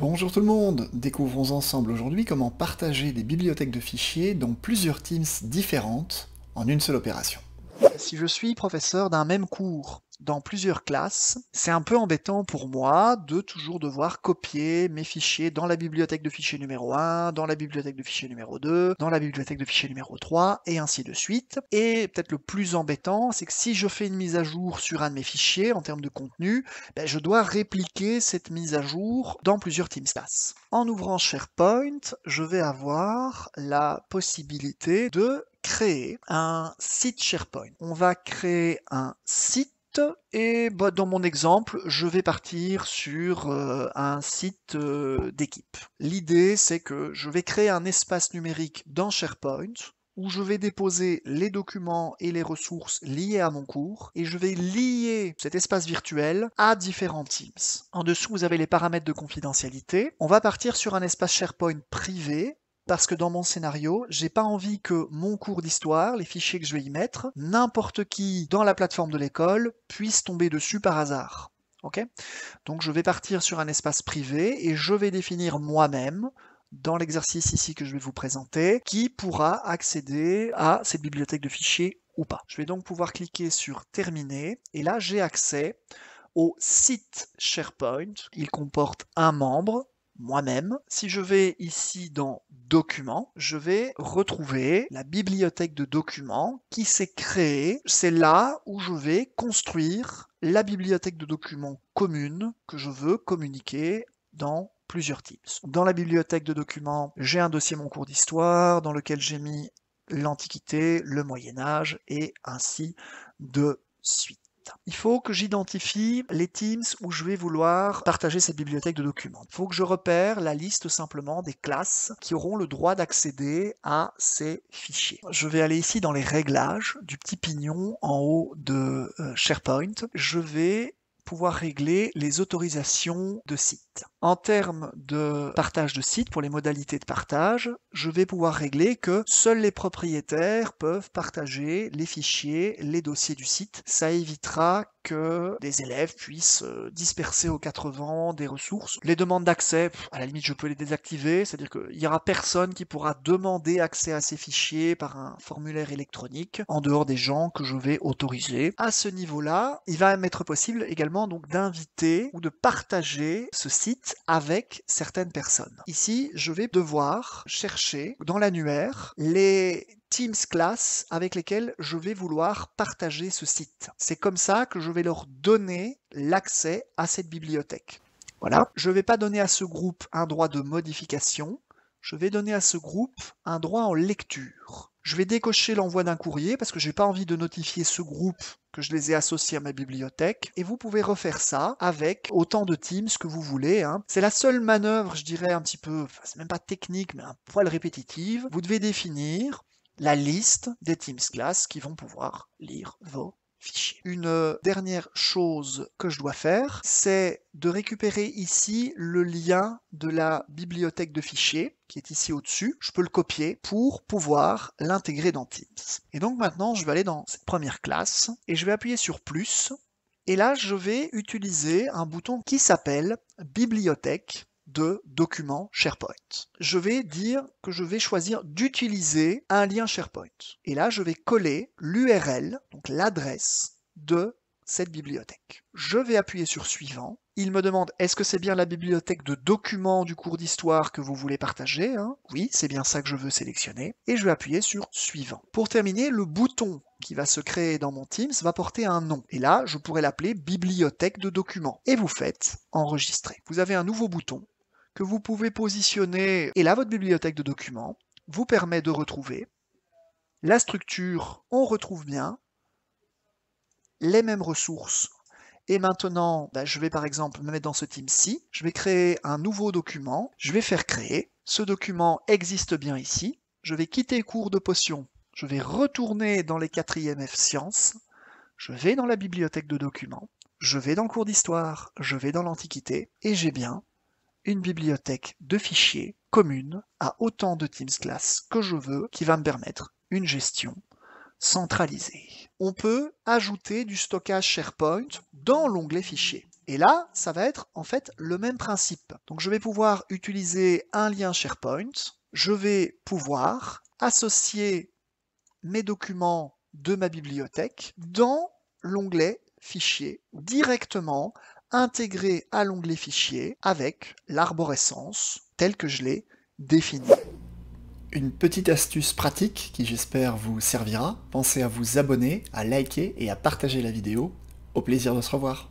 Bonjour tout le monde! Découvrons ensemble aujourd'hui comment partager des bibliothèques de fichiers dans plusieurs Teams différentes en une seule opération. Si je suis professeur d'un même cours dans plusieurs classes, c'est un peu embêtant pour moi de toujours devoir copier mes fichiers dans la bibliothèque de fichiers numéro 1, dans la bibliothèque de fichiers numéro 2, dans la bibliothèque de fichiers numéro 3, et ainsi de suite. Et peut-être le plus embêtant, c'est que si je fais une mise à jour sur un de mes fichiers en termes de contenu, je dois répliquer cette mise à jour dans plusieurs Teams classes. En ouvrant SharePoint, je vais avoir la possibilité de créer un site SharePoint. On va créer un site et dans mon exemple, je vais partir sur un site d'équipe. L'idée, c'est que je vais créer un espace numérique dans SharePoint où je vais déposer les documents et les ressources liées à mon cours, et je vais lier cet espace virtuel à différents Teams. En dessous, vous avez les paramètres de confidentialité. On va partir sur un espace SharePoint privé, parce que dans mon scénario, j'ai pas envie que mon cours d'histoire, les fichiers que je vais y mettre, n'importe qui dans la plateforme de l'école puisse tomber dessus par hasard. Ok ? Donc je vais partir sur un espace privé et je vais définir moi-même, dans l'exercice ici que je vais vous présenter, qui pourra accéder à cette bibliothèque de fichiers ou pas. Je vais donc pouvoir cliquer sur Terminer, et là j'ai accès au site SharePoint. Il comporte un membre, moi-même. Si je vais ici dans Documents, je vais retrouver la bibliothèque de documents qui s'est créée. C'est là où je vais construire la bibliothèque de documents commune que je veux communiquer dans plusieurs Teams. Dans la bibliothèque de documents, j'ai un dossier Mon cours d'histoire dans lequel j'ai mis l'Antiquité, le Moyen-Âge et ainsi de suite. Il faut que j'identifie les Teams où je vais vouloir partager cette bibliothèque de documents. Il faut que je repère la liste simplement des classes qui auront le droit d'accéder à ces fichiers. Je vais aller ici dans les réglages du petit pignon en haut de SharePoint. Je vais pouvoir régler les autorisations de site. En termes de partage de site, pour les modalités de partage, je vais pouvoir régler que seuls les propriétaires peuvent partager les fichiers, les dossiers du site. Ça évitera que des élèves puissent disperser aux quatre vents des ressources. Les demandes d'accès, à la limite je peux les désactiver, c'est-à-dire qu'il n'y aura personne qui pourra demander accès à ces fichiers par un formulaire électronique, en dehors des gens que je vais autoriser. À ce niveau-là, il va m'être possible également donc d'inviter ou de partager ce site avec certaines personnes. Ici, je vais devoir chercher dans l'annuaire les Teams classes avec lesquelles je vais vouloir partager ce site. C'est comme ça que je vais leur donner l'accès à cette bibliothèque. Voilà. Je ne vais pas donner à ce groupe un droit de modification, je vais donner à ce groupe un droit en lecture. Je vais décocher l'envoi d'un courrier parce que je n'ai pas envie de notifier ce groupe que je les ai associés à ma bibliothèque, et vous pouvez refaire ça avec autant de Teams que vous voulez. C'est la seule manœuvre, je dirais un petit peu, c'est même pas technique, mais un poil répétitive. Vous devez définir la liste des Teams classes qui vont pouvoir lire vos fichiers. Une dernière chose que je dois faire, c'est de récupérer ici le lien de la bibliothèque de fichiers, qui est ici au-dessus. Je peux le copier pour pouvoir l'intégrer dans Teams. Et donc maintenant, je vais aller dans cette première classe, et je vais appuyer sur plus, et là, je vais utiliser un bouton qui s'appelle Bibliothèque de documents SharePoint. Je vais dire que je vais choisir d'utiliser un lien SharePoint. Et là, je vais coller l'URL, donc l'adresse de cette bibliothèque. Je vais appuyer sur Suivant. Il me demande, est-ce que c'est bien la bibliothèque de documents du cours d'histoire que vous voulez partager? Oui, c'est bien ça que je veux sélectionner. Et je vais appuyer sur Suivant. Pour terminer, le bouton qui va se créer dans mon Teams va porter un nom. Et là, je pourrais l'appeler Bibliothèque de documents. Et vous faites Enregistrer. Vous avez un nouveau bouton que vous pouvez positionner, et là, votre bibliothèque de documents vous permet de retrouver la structure, on retrouve bien les mêmes ressources. Et maintenant, je vais par exemple me mettre dans ce Teams-ci, je vais créer un nouveau document, je vais faire créer, ce document existe bien ici, je vais quitter cours de potions, je vais retourner dans les 4e F Sciences, je vais dans la bibliothèque de documents, je vais dans le cours d'histoire, je vais dans l'Antiquité, et j'ai bien une bibliothèque de fichiers commune à autant de Teams classes que je veux, qui va me permettre une gestion centralisée. On peut ajouter du stockage SharePoint dans l'onglet fichiers. Et là, ça va être en fait le même principe. Donc je vais pouvoir utiliser un lien SharePoint, je vais pouvoir associer mes documents de ma bibliothèque dans l'onglet Fichiers, directement intégré à l'onglet Fichiers avec l'arborescence telle que je l'ai définie. Une petite astuce pratique qui j'espère vous servira. Pensez à vous abonner, à liker et à partager la vidéo. Au plaisir de se revoir.